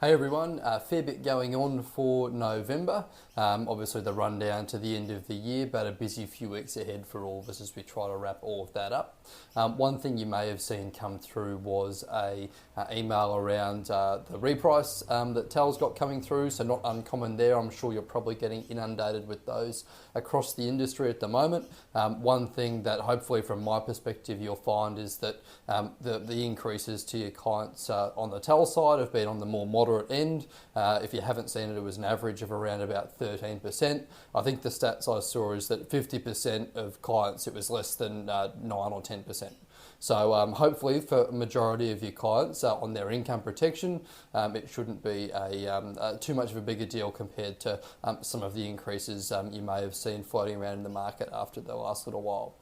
Hey everyone, a fair bit going on for November. Obviously the rundown to the end of the year, but a busy few weeks ahead for all of us as we try to wrap all of that up. One thing you may have seen come through was a email around the reprice that TAL's got coming through, so not uncommon there. I'm sure you're probably getting inundated with those across the industry at the moment. One thing that hopefully from my perspective you'll find is that the increases to your clients on the TAL side have been on the more moderate end. If you haven't seen it, it was an average of around about 13%. I think the stats I saw is that 50% of clients it was less than 9 or 10%. So hopefully for a majority of your clients on their income protection, it shouldn't be too much of a bigger deal compared to some of the increases you may have seen floating around in the market after the last little while.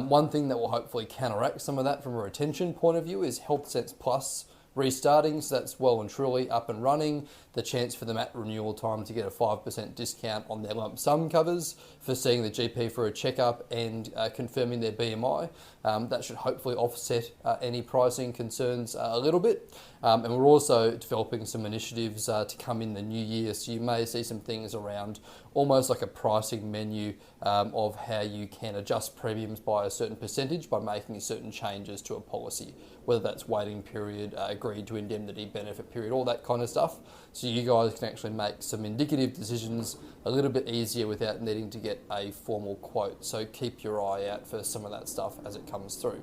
One thing that will hopefully counteract some of that from a retention point of view is Health Sense Plus restarting, so that's well and truly up and running. The chance for them at renewal time to get a 5% discount on their lump sum covers for seeing the GP for a checkup and confirming their BMI. That should hopefully offset any pricing concerns a little bit. And we're also developing some initiatives to come in the new year, so you may see some things around almost like a pricing menu of how you can adjust premiums by a certain percentage by making certain changes to a policy, whether that's waiting period, agreed to indemnity, benefit period, all that kind of stuff. So you guys can actually make some indicative decisions a little bit easier without needing to get a formal quote. So keep your eye out for some of that stuff as it comes through.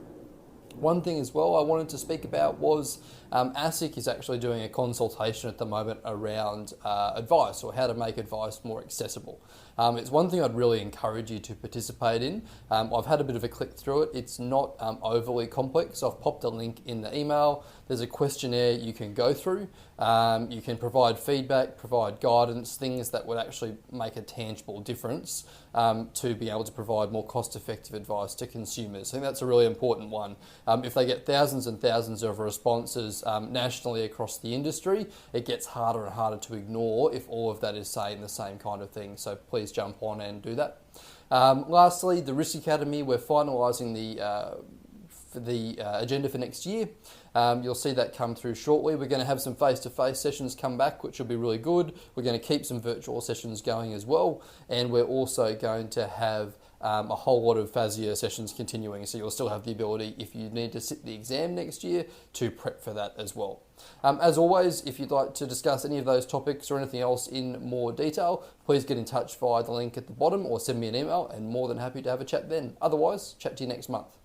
One thing as well I wanted to speak about was ASIC is actually doing a consultation at the moment around advice, or how to make advice more accessible. It's one thing I'd really encourage you to participate in. I've had a bit of a click through it. It's not overly complex. I've popped a link in the email. There's a questionnaire you can go through. You can provide feedback, provide guidance, things that would actually make a tangible difference to be able to provide more cost-effective advice to consumers. I think that's a really important one. If they get thousands and thousands of responses nationally across the industry, it gets harder and harder to ignore if all of that is saying the same kind of thing. So please jump on and do that. Lastly, the Risk Academy, we're finalising the agenda for next year. You'll see that come through shortly. We're going to have some face-to-face sessions come back, which will be really good. We're going to keep some virtual sessions going as well. And we're also going to have a whole lot of FASIA sessions continuing. So you'll still have the ability, if you need to sit the exam next year, to prep for that as well. As always, if you'd like to discuss any of those topics or anything else in more detail, please get in touch via the link at the bottom or send me an email, and more than happy to have a chat then. Otherwise, chat to you next month.